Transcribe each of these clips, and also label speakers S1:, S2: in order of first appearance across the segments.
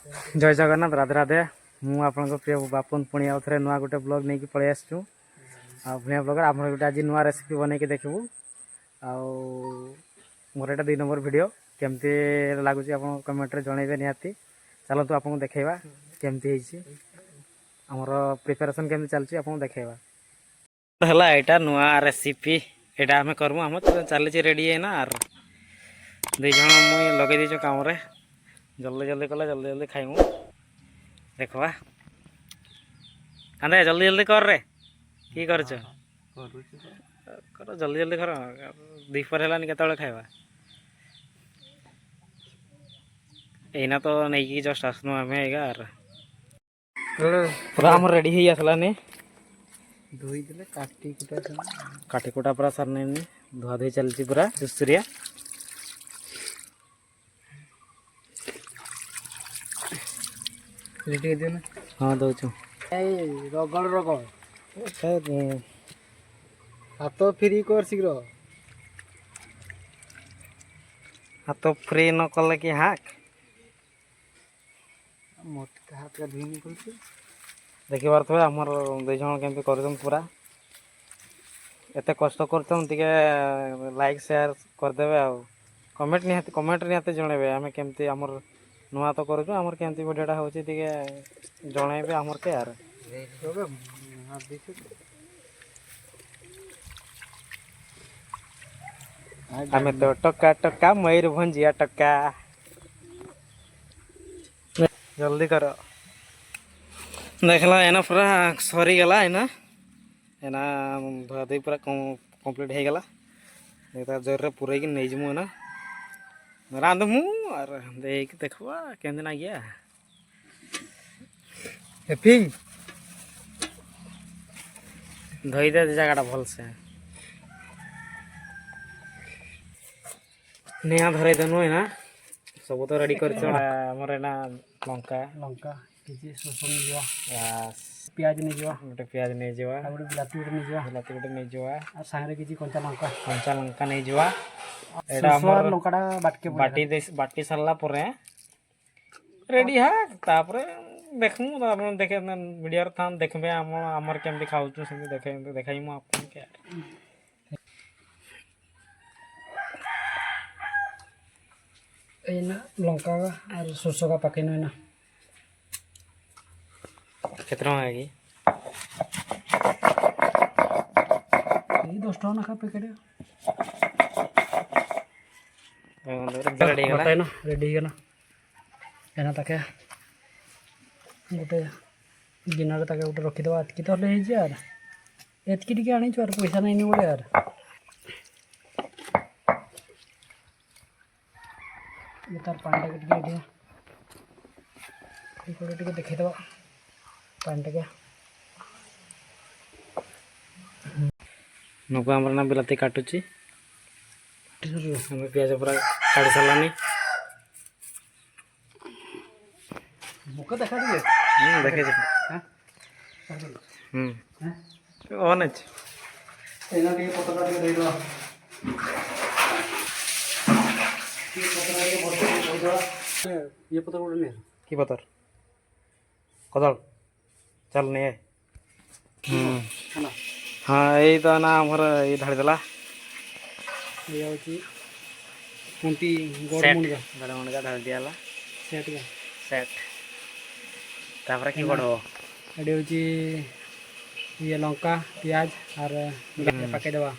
S1: जय जगन्नाथ राधे राधे मु आपन प्रिय बापन पुणी आउ थे नुआ गोटे ब्लॉग नहीं पलि आसचु पुनिया ब्लॉगर आप गोटे आज नुआ रेसिपी बन के देखू मोर एटा 2 नंबर वीडियो केमती लगुच आप कमेंट रे जनइबे निहाती चलतु आपको देखा केमती आमर प्रिपेरेसन केमती चलची आपको देखा है एटा नुआ रेसिपी एटा आम करमु आम चली रेडी है ना आर दुई जन मुई लगे दीचु काम रे जल्दी जल्दी कले जल्दी जल्दी खाइमु देखवा आंदे जल्दी जल्दी कर रे की करछ कर जल्दी जल्दी कर दीपर हेलानी केतळे खाइबा एना तो नहीं कि जस्ट आसनु आमे यार पूरा हम रेडी ही आसलानी धोई देले काटी कुटा पूरा सरने धुआ धोई चलची पूरा दुसरिया रेडी दे ना हां दउछु रगड़ रगड़ हाथ फ्री कर शीघ्र हाथ फ्री न कले कि हाक मोटे हाथ का धुई निकल देखि पारथबे हमर दुई जण केमती करछन पूरा एते कष्ट करछन तिके लाइक शेयर कर देबे आ कमेंट निहाती जणेबे हमें केमती हमर नुआ तो करूँ आमर केमती वीडियोटा होची तिके जणेबे हमर के यार हमें तो टक्का टक्का मयूरभंजिया टक्का जल्दी करो देखला एना पूरा सरी गला एना एना धुआधुई पूरा कंप्लीट हो गला जोर रे पूरे नहीं जमु ना रांधमु और देख देखवा केंदे ना गया हेपिंग धोई दे जगह भल से नेहा धरे देनु ना सब तो रेडी कर हमर ना लंका लंका किछि सोसन दिवा प्याज नहीं जवा गोटे प्याज नहीं जवा गोटे बिलाती गोटे नहीं जवा आ सांगरे किछि कंचा लंका नहीं जवा एडा हमर लंकाडा बाटी सरला परे रेडी है तापरे देखमु आपन देखे वीडियो रे थान देखबे हमर केमती खाउछु से देखाइमु आपन के एना लंका और सरसों का पकेनो ना कितना है ये 10 टका ना का पैकेट रेडी है ना एना तके गोटे गिनर तके गोटे रखी दवा एतकी तो ले यार एतकी टिके आनी यार पैसा नहीं बोले यार तार पानी टिके टिके देखी दवा पानी टिके नुको आमर ना बिलाती काटुची प्याज पूरा काटी सारानी मुख देखा दिए देखे ऑन अछि एना टिके पतला टिके दे दो ये पत्थर उड़ने की पत्थर कदल चल नहीं हाँ यही तो ना हमारा ये धाड़ देला ये होची कुंटी गड़ मुंडा धाड़ दियाला सेट तापर की बड़ो एडी होची ये लंका प्याज और पके देवा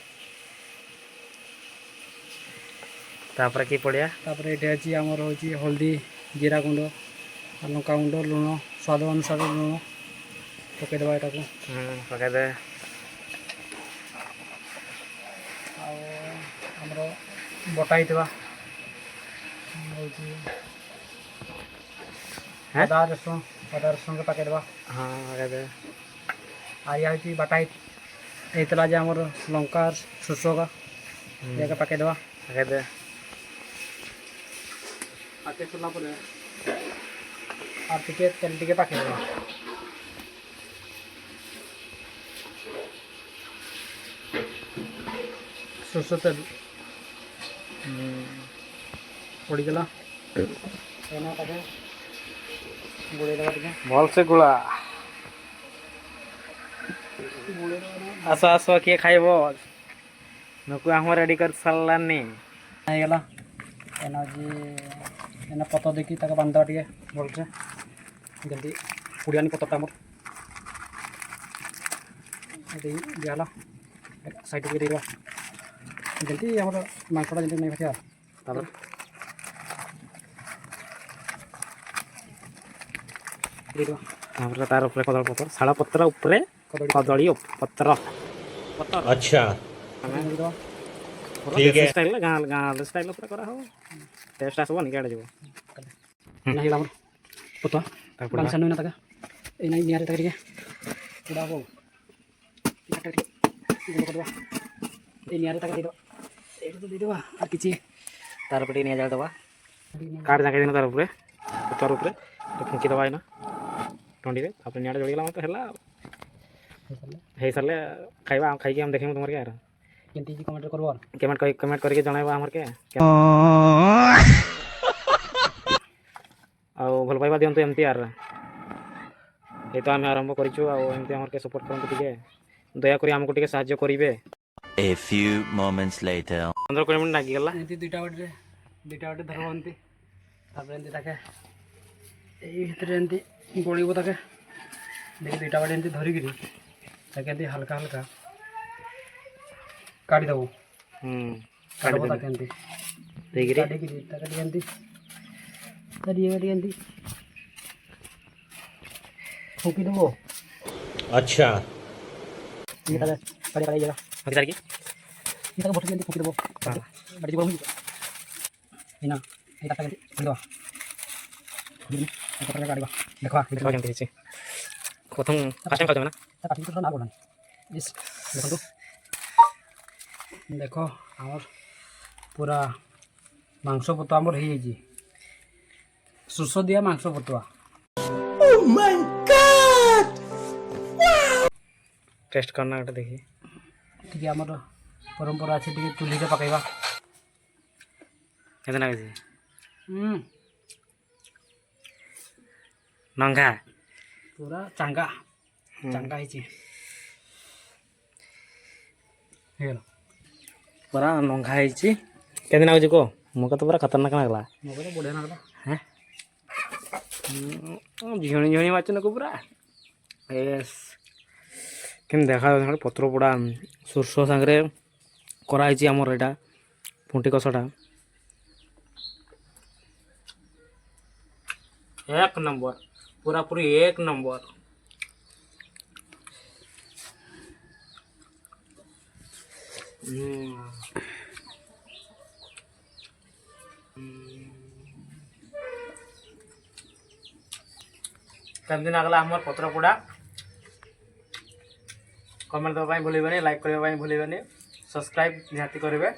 S1: तापर की पड़िया तापर एटे अछि हमर होची हल्दी जीरा गुंड लंका गुंड लुण स्वाद अनुसार लुण पके देबा एटा को पके दे आ हमर बटाई देबा होची आदा रसुन के पके देबा हां पके दे आ या होची बटाई एतला जे हमर लंका सरसों का ये पके देबा पके दे आके सुना पड़े और टिके तेल टिके पाके सरसों तेल पड़ी गला एना ताके भल से गुला आस आस किए खाइब नुक आम रेडी कर सारानी गला एना पत देखी बांधा टे भलसे जल्दी पुड़ियानी पतटा मोर दिहला साइड के देवा जल्दी आम मांसटा जल्दी नहीं भाजा तार ऊपर कदली पत्र शाला पत्र ऊपर कदली पत्र
S2: अच्छा ठीक है
S1: स्टाइल गाँ स्टाइल करा हो टेस्ट आसबनी क्या जीव पतुआ बांसा नुना तक ये नियारे तक पूरा हो नियारे तक देदेवा और किसी तार पे नहीं जाए काट जाके दिन तार ऊपर पतुआर ऊपर फुंकी दबा ना टंडी तापर नियारे जोड़ीगला तो है सारे खाइबा खाई हम देखें तुम यार कमेंट करके जनइबा हमर के आउ भल पाइबा दिंतु एमती यार ये तो आम आरंभ करूँ आमती आम सपोर्ट करते टे दयाकोरी आमको टे साहाय्य करेंगे
S2: A few moments later
S1: 15-20 minute लागिगला दुईटा बाटे धरब एमती ताके एमती गड़ब ताके देखिए दुईटा बाटे एमती धरिकी ताके हल्का हल्का काटी देव काटब ताके एमती फूकी देव
S2: अच्छा
S1: देख आम पूरा मांस पतुआ आमर हो सुस दिया मांस पतुआ टेस्ट करना गोटे देखिए आम परंपरा अच्छे टे चूल्ही से पकईवा नंगा पूरा चांगा चांगा पूरा नंगा केदिन आगे को मुझे तो पूरा खतरनाक लगला मुझे बढ़िया लगला हाँ झीणी झीणी माचन को पूरा यस केम देखा पत्र पोड़ा सोरस सांगे कराई आमर यहाँ पुंटी कषटा एक नंबर पूरा पूरी एक नंबर कम दिन आगला आमर पत्र पोड़ा कमेंट देवाई भूलें लाइक करने भूलें सब्सक्राइब निहाती करेंगे।